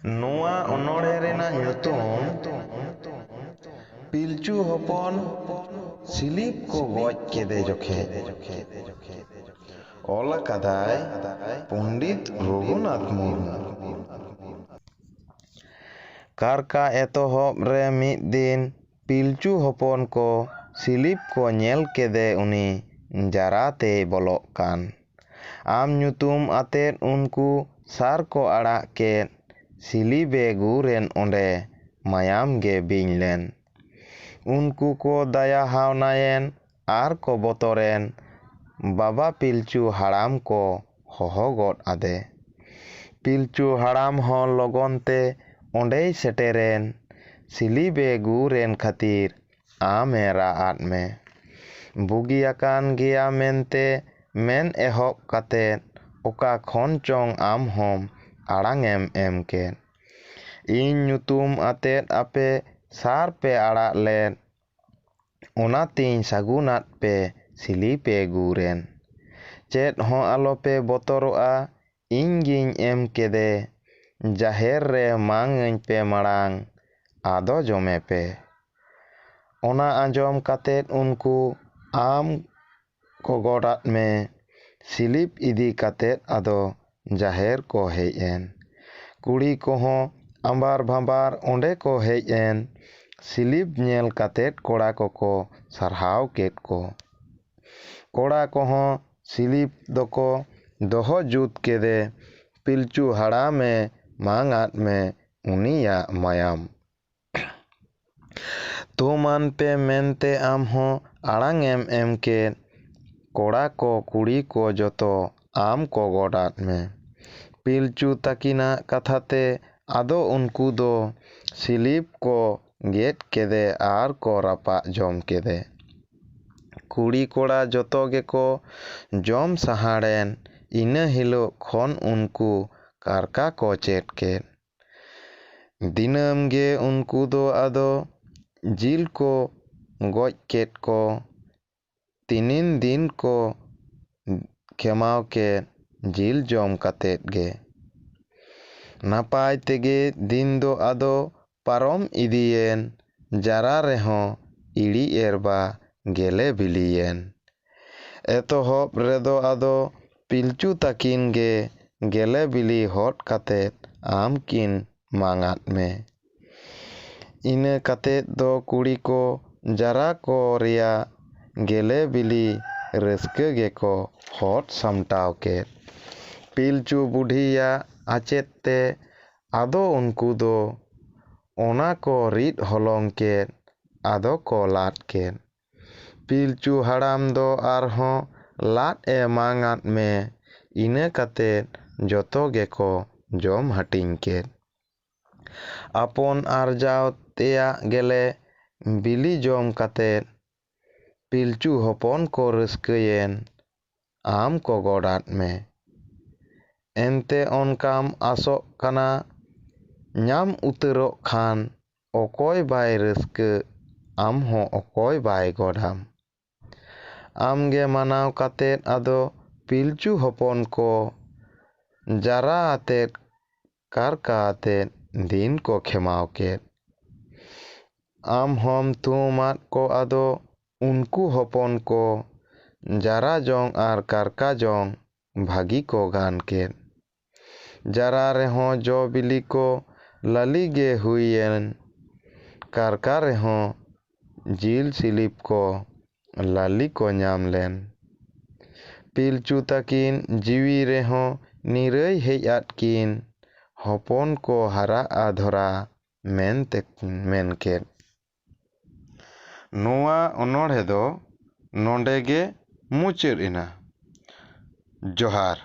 ᱱᱚᱣᱟ ᱚᱱᱚᱬᱦᱮ ᱨᱮᱱᱟᱜ ᱧᱩᱛᱩᱢ ᱯᱤᱞᱪᱩ ᱦᱚᱯᱚᱱ ᱥᱤᱞᱤᱯ ᱠᱚ ᱜᱚᱡ ᱠᱮᱫᱮ ᱡᱚᱠᱷᱮᱡ। ᱚᱞ ᱟᱠᱟᱫᱟᱭ ᱯᱚᱱᱰᱤᱛ ᱨᱚᱜᱷᱩᱱᱟᱛᱷ ᱢᱩᱨᱢᱩ। ᱠᱟᱨᱠᱟ ᱮᱛᱚᱦᱚᱵ ᱨᱮ ᱢᱤᱫ ᱫᱤᱱ ᱯᱤᱞᱪᱩ ᱦᱚᱯᱚᱱ ᱠᱚ ᱥᱤᱞᱤᱯ ᱠᱚ ᱧᱮᱞ ᱠᱮᱫᱮ ᱩᱱᱤ ᱡᱟᱨᱟ ᱛᱮᱭ ᱵᱚᱞᱚᱜ ᱠᱟᱱ। ᱟᱢ ᱧᱩᱛᱩᱢ ᱟᱛᱮᱫ ᱩᱱᱠᱩ ᱥᱟᱨ ᱠᱚ ᱟᱲᱟᱜ ᱠᱮᱫ। ᱥᱤᱞᱤᱯᱮ ᱜᱩᱨᱮᱱ ᱚᱸᱰᱮ ᱢᱟᱭᱟᱢ ᱜᱮ ᱵᱤᱧ ᱞᱮᱱ। ᱩᱱᱠᱩ ᱠᱚ ᱫᱟᱭᱟ ᱦᱟᱣᱱᱟᱭᱮᱱ ᱟᱨ ᱠᱚ ᱵᱚᱛᱚᱨᱮᱱ। ᱵᱟᱵᱟ ᱯᱤᱞᱪᱩ ᱦᱟᱲᱟᱢ ᱠᱚ ᱦᱚᱦᱚ ᱜᱚᱫ ᱟᱫᱮ। ᱯᱤᱞᱪᱩ ᱦᱟᱲᱟᱢ ᱦᱚᱸ ᱞᱚᱜᱚᱱ ᱛᱮ ᱚᱸᱰᱮᱭ ᱥᱮᱴᱮᱨᱮᱱ। ᱥᱤᱞᱤᱯᱮ ᱜᱩᱨᱮᱱ ᱠᱷᱟᱹᱛᱤᱨ ᱟᱢᱮ ᱨᱟᱜ ᱟᱫ ᱢᱮ। ᱵᱩᱜᱤᱭᱟᱠᱟᱱ ᱜᱮᱭᱟ ᱢᱮᱱᱛᱮ ᱢᱮᱱ ᱮᱦᱚᱵ ᱠᱟᱛᱮᱫ ᱚᱠᱟ ᱠᱷᱚᱱ ᱪᱚᱝ ᱟᱢ ᱦᱚᱸᱢ ᱟᱲᱟᱝᱮᱢ ᱮᱢ ᱠᱮᱫ। ᱤᱧ ᱧᱩᱛᱩᱢ ᱟᱛᱮᱫ ᱟᱯᱮ ᱥᱟᱨ ᱯᱮ ᱟᱲᱟᱜ ᱞᱮᱫ, ᱚᱱᱟᱛᱤᱧ ᱥᱟᱹᱜᱩᱱᱟᱫ ᱯᱮ ᱥᱤᱞᱤᱯᱮ ᱜᱩᱨᱮᱱ। ᱪᱮᱫ ᱦᱚᱸ ᱟᱞᱚᱯᱮ ᱵᱚᱛᱚᱨᱚᱜᱼᱟ, ᱤᱧ ᱜᱤᱧ ᱮᱢ ᱠᱮᱫᱮ। ᱡᱟᱦᱮᱨ ᱨᱮ ᱢᱟᱝᱟᱹᱧ ᱯᱮ ᱢᱟᱲᱟᱝ, ᱟᱫᱚ ᱡᱚᱢᱮ ᱯᱮ। ᱚᱱᱟ ᱟᱸᱡᱚᱢ ᱠᱟᱛᱮᱫ ᱩᱱᱠᱩ ᱟᱢ ᱠᱚ ᱜᱚᱰ ᱟᱫ ᱢᱮ। ᱥᱤᱞᱤᱯ ᱤᱫᱤ ᱠᱟᱛᱮᱫ ᱟᱫᱚ ᱡᱟᱦᱮᱨ ᱠᱚ ᱦᱮᱡ ᱮᱱ। ᱠᱩᱲᱤ ᱠᱚᱦᱚᱸ ᱟᱸᱵᱟᱨ ᱵᱷᱟᱸᱵᱟᱨ ᱚᱸᱰᱮ ᱠᱚ ᱦᱮᱡ ᱮᱱ। ᱥᱤᱞᱤᱯ ᱧᱮᱞ ᱠᱟᱛᱮᱫ ᱠᱚᱲᱟ ᱠᱚᱠᱚ ᱥᱟᱨᱦᱟᱣ ᱠᱮᱫ ᱠᱚ। ᱠᱚᱲᱟ ᱠᱚᱦᱚᱸ ᱥᱤᱞᱤᱯ ᱫᱚᱠᱚ ᱫᱚᱦᱚ ᱡᱩᱛ ᱠᱮᱫᱮ। ᱯᱤᱞᱪᱩ ᱦᱟᱲᱟᱢᱮ ᱢᱟᱝ ᱟᱫ ᱢᱮ ᱩᱱᱤᱭᱟᱜ ᱢᱟᱭᱟᱢ। ᱛᱷᱩᱢᱟᱱ ᱯᱮ ᱢᱮᱱᱛᱮ ᱟᱢᱦᱚᱸ ᱟᱲᱟᱝ ᱮᱢ ᱮᱢ ᱠᱮᱫ। ᱠᱚᱲᱟ ᱠᱚ ᱠᱩᱲᱤ ᱠᱚ ᱡᱚᱛᱚ ᱟᱢ ᱠᱚ ᱜᱚᱰ ᱟᱫ ᱢᱮ। ᱯᱤᱞᱪᱩ ᱛᱟᱹᱠᱤᱱᱟᱜ ᱠᱟᱛᱷᱟᱛᱮ ᱟᱫᱚ ᱩᱱᱠᱩ ᱫᱚ ᱥᱤᱞᱤᱯ ᱠᱚ ᱜᱮᱫ ᱠᱮᱫᱮ ᱟᱨ ᱠᱚ ᱨᱟᱯᱟᱜ ᱡᱚᱢ ᱠᱮᱫᱮ। ᱠᱩᱲᱤ ᱠᱚᱲᱟ ᱡᱚᱛᱚ ᱜᱮᱠᱚ ᱡᱚᱢ ᱥᱟᱦᱟᱲᱮᱱ। ᱤᱱᱟᱹ ᱦᱤᱞᱳᱜ ᱠᱷᱚᱱ ᱩᱱᱠᱩ ᱠᱟᱨᱠᱟ ᱠᱚ ᱪᱮᱫ ᱠᱮᱫ। ᱫᱤᱱᱟᱹᱢ ᱜᱮ ᱩᱱᱠᱩ ᱫᱚ ᱟᱫᱚ ᱡᱤᱞ ᱠᱚ ᱜᱚᱡ ᱠᱮᱫ ᱠᱚ, ᱛᱤᱱᱤᱱ ᱫᱤᱱ ᱠᱚ ᱠᱷᱮᱢᱟᱣ ᱠᱮᱫ ᱡᱤᱞ ᱡᱚᱢ ᱠᱟᱛᱮᱫ ᱜᱮ। ᱱᱟᱯᱟᱭ ᱛᱮᱜᱮ ᱫᱤᱱ ᱫᱚ ᱟᱫᱚ ᱯᱟᱨᱚᱢ ᱤᱫᱤᱭᱮᱱ। ᱡᱟᱨᱟ ᱨᱮᱦᱚᱸ ᱤᱲᱤ ᱮᱨᱵᱟ ᱜᱮᱞᱮ ᱵᱤᱞᱤᱭᱮᱱ। ᱮᱛᱚᱦᱚᱵ ᱨᱮᱫᱚ ᱟᱫᱚ ᱯᱤᱞᱪᱩ ᱛᱟᱹᱠᱤᱱ ᱜᱮ ᱜᱮᱞᱮ ᱵᱤᱞᱤ ᱦᱚᱫ ᱠᱟᱛᱮᱫ ᱟᱢ ᱠᱤᱱ ᱢᱟᱝ ᱟᱫ ᱢᱮ। ᱤᱱᱟᱹ ᱠᱟᱛᱮᱫ ᱫᱚ ᱠᱩᱲᱤ ᱠᱚ ᱡᱟᱨᱟ ᱠᱚ ᱨᱮᱭᱟᱜ ᱜᱮᱞᱮ ᱵᱤᱞᱤ ᱨᱟᱹᱥᱠᱟᱹ ᱜᱮᱠᱚ ᱦᱚᱫ ᱥᱟᱢᱴᱟᱣ ᱠᱮᱫ। ᱯᱤᱞᱪᱩ ᱵᱩᱰᱷᱤᱭᱟᱜ ᱟᱪᱮᱫ ᱛᱮ ᱟᱫᱚ ᱩᱱᱠᱩ ᱫᱚ ᱚᱱᱟ ᱠᱚ ᱨᱤᱫ ᱦᱚᱞᱚᱝ ᱠᱮᱫ, ᱟᱫᱚ ᱠᱚ ᱞᱟᱫ ᱠᱮᱫ। ᱯᱤᱞᱪᱩ ᱦᱟᱲᱟᱢ ᱫᱚ ᱟᱨᱦᱚᱸ ᱞᱟᱫ ᱮ ᱢᱟᱝ ᱟᱫ ᱢᱮ। ᱤᱱᱟᱹ ᱠᱟᱛᱮᱫ ᱡᱚᱛᱚ ᱜᱮᱠᱚ ᱡᱚᱢ ᱦᱟᱹᱴᱤᱧ ᱠᱮᱫ। ᱟᱯᱚᱱ ᱟᱨᱡᱟᱣ ᱛᱮᱭᱟᱜ ᱜᱮᱞᱮ ᱵᱤᱞᱤ ᱡᱚᱢ ᱠᱟᱛᱮᱫ ᱯᱤᱞᱪᱩ ᱦᱚᱯᱚᱱ ᱠᱚ ᱨᱟᱹᱥᱠᱟᱹᱭᱮᱱ। ᱟᱢ ᱠᱚ ᱜᱚᱰ ᱟᱫ ᱢᱮ। ᱮᱱᱛᱮ ᱚᱱᱠᱟᱢ ᱟᱥᱚᱜ ᱠᱟᱱᱟ ᱧᱟᱢ ᱩᱛᱟᱹᱨᱚᱜ ᱠᱷᱟᱱ ᱚᱠᱚᱭ ᱵᱟᱭ ᱨᱟᱹᱥᱠᱟᱹᱜ, ᱟᱢᱦᱚᱸ ᱚᱠᱚᱭ ᱵᱟᱭ ᱜᱚᱰᱟᱢ। ᱟᱢᱜᱮ ᱢᱟᱱᱟᱣ ᱠᱟᱛᱮᱫ ᱟᱫᱚ ᱯᱤᱞᱪᱩ ᱦᱚᱯᱚᱱ ᱠᱚ ᱡᱟᱨᱟ ᱟᱛᱮᱫ ᱠᱟᱨᱠᱟ ᱟᱛᱮᱫ ᱫᱤᱱ ᱠᱚ ᱠᱷᱮᱢᱟᱣ ᱠᱮᱫ। ᱟᱢ ᱦᱚᱢ ᱛᱷᱩᱢ ᱟᱫ ᱠᱚ ᱟᱫᱚ ᱩᱱᱠᱩ ᱦᱚᱯᱚᱱ ᱠᱚ ᱡᱟᱨᱟ ᱡᱚᱝ ᱟᱨ ᱠᱟᱨᱠᱟ ᱡᱚᱝ ᱵᱷᱟᱹᱜᱤ ᱠᱚ ᱜᱟᱱ ᱠᱮᱫ। ᱡᱟᱨᱟ ᱨᱮᱦᱚᱸ ᱡᱚ ᱵᱤᱞᱤ ᱠᱚ ᱞᱟᱹᱞᱤ ᱜᱮ ᱦᱩᱭᱮᱱ। ᱠᱟᱨᱠᱟ ᱨᱮᱦᱚᱸ ᱡᱤᱞ ᱥᱤᱞᱤᱯ ᱠᱚ ᱞᱟᱹᱞᱤ ᱠᱚ ᱧᱟᱢ ᱞᱮᱱ। ᱯᱤᱞᱪᱩ ᱛᱟᱹᱠᱤᱱ ᱡᱤᱣᱤ ᱨᱮᱦᱚᱸ ᱱᱤᱨᱟᱹᱭ ᱦᱮᱡ ᱟᱫ ᱠᱤᱱ। ᱦᱚᱯᱚᱱ ᱠᱚ ᱦᱟᱨᱟᱜᱼᱟ ᱫᱷᱚᱨᱟ ᱢᱮᱱᱛᱮᱠᱤᱱ ᱢᱮᱱ ᱠᱮᱫ। ᱱᱚᱣᱟ ᱚᱱᱚᱬᱦᱮ ᱫᱚ ᱱᱚᱰᱮ ᱜᱮ ᱢᱩᱪᱟᱹᱫ ᱮᱱᱟ। ᱡᱚᱦᱟᱨ।